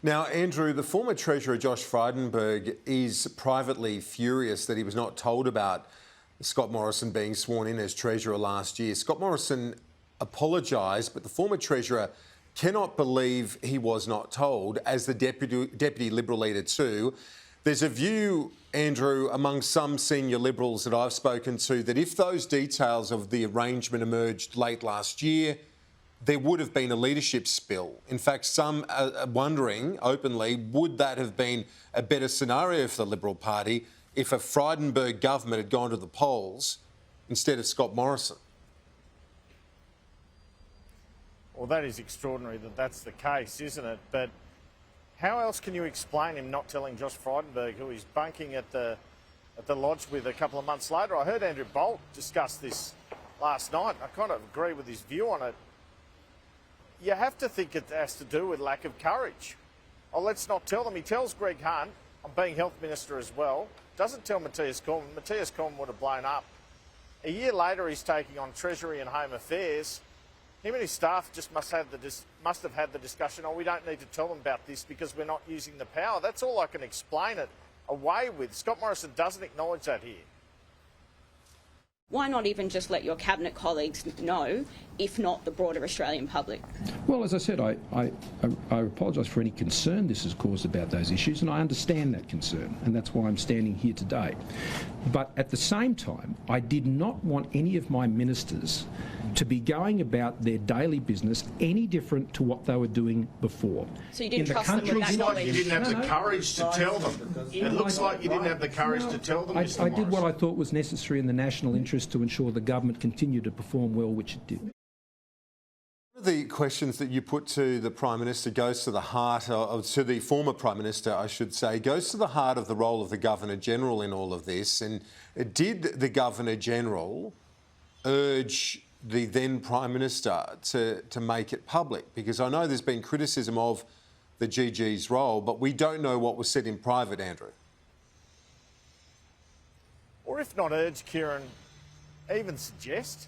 Now, Andrew, the former Treasurer Josh Frydenberg is privately furious that he was not told about Scott Morrison being sworn in as Treasurer last year. Scott Morrison apologised, but the former Treasurer cannot believe he was not told, as the Deputy Liberal leader too. There's a view, Andrew, among some senior Liberals that I've spoken to, that if those details of the arrangement emerged late last year, there would have been a leadership spill. In fact, some are wondering openly, would that have been a better scenario for the Liberal Party if a Frydenberg government had gone to the polls instead of Scott Morrison? Well, that is extraordinary that that's the case, isn't it? But how else can you explain him not telling Josh Frydenberg, who he's bunking at the lodge with a couple of months later? I heard Andrew Bolt discuss this last night. I kind of agree with his view on it. You have to think it has to do with lack of courage. Oh, let's not tell them. He tells Greg Hunt, I'm being Health Minister as well, doesn't tell Matthias Cormann. Matthias Cormann would have blown up. A year later, he's taking on Treasury and Home Affairs. Him and his staff just must have had the discussion, oh, we don't need to tell them about this because we're not using the power. That's all I can explain it away with. Scott Morrison doesn't acknowledge that here. Why not even just let your cabinet colleagues know, if not the broader Australian public? Well, as I said, I apologise for any concern this has caused about those issues, and I understand that concern, and that's why I'm standing here today. But at the same time, I did not want any of my ministers to be going about their daily business any different to what they were doing before. So you didn't trust them with that knowledge? It looks like you didn't have the courage to tell them. It looks like you didn't have the courage to tell them, Mr. I did what I thought was necessary in the national interest to ensure the government continued to perform well, which it did. One of the questions that you put to the Prime Minister goes to the heart, to the former Prime Minister, I should say, goes to the heart of the role of the Governor-General in all of this. And did the Governor-General urge the then Prime Minister to make it public? Because I know there's been criticism of the GG's role, but we don't know what was said in private, Andrew. Or if not urge, Kieran, even suggest.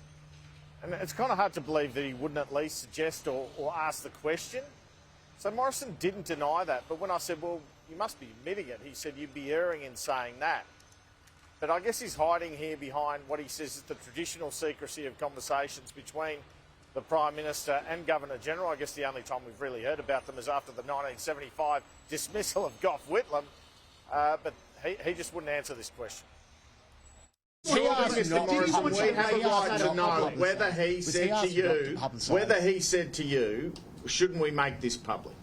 And it's kind of hard to believe that he wouldn't at least suggest or ask the question. So Morrison didn't deny that. But when I said, well, you must be admitting it, he said you'd be erring in saying that. But I guess he's hiding here behind what he says is the traditional secrecy of conversations between the Prime Minister and Governor-General. I guess the only time we've really heard about them is after the 1975 dismissal of Gough Whitlam. But he just wouldn't answer this question. Mr. Morrison, we have a right to know whether he said to you, shouldn't we make this public?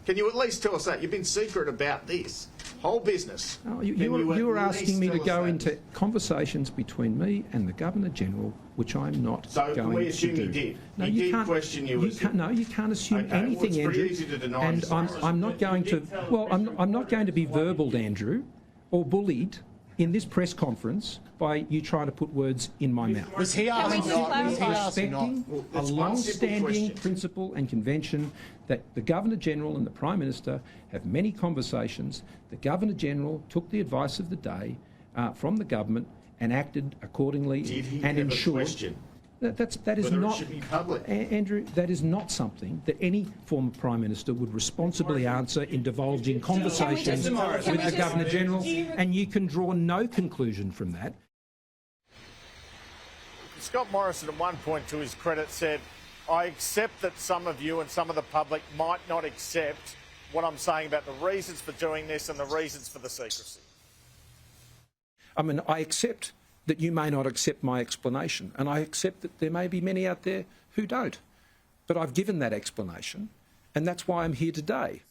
Can you at least tell us that? You've been secret about this whole business. Oh, you were asking me to go into conversations between me and the Governor-General, which I'm not going to do. So we assume he did? No, he did question you. No, you can't assume anything, well, Andrew. Easy to deny, and I'm not going to. Well, I'm not going to be verbaled, Andrew, or bullied in this press conference by you trying to put words in my mouth. Was he respecting a long-standing principle and convention that the Governor-General and the Prime Minister have many conversations. The Governor-General took the advice of the day from the government and acted accordingly and ensured. That is not, Andrew, that is not something that any former Prime Minister would responsibly answer in divulging conversations with the Governor-General, and you can draw no conclusion from that. Scott Morrison, at one point, to his credit, said, I accept that some of you and some of the public might not accept what I'm saying about the reasons for doing this and the reasons for the secrecy. I mean, I accept that you may not accept my explanation, and I accept that there may be many out there who don't. But I've given that explanation, and that's why I'm here today.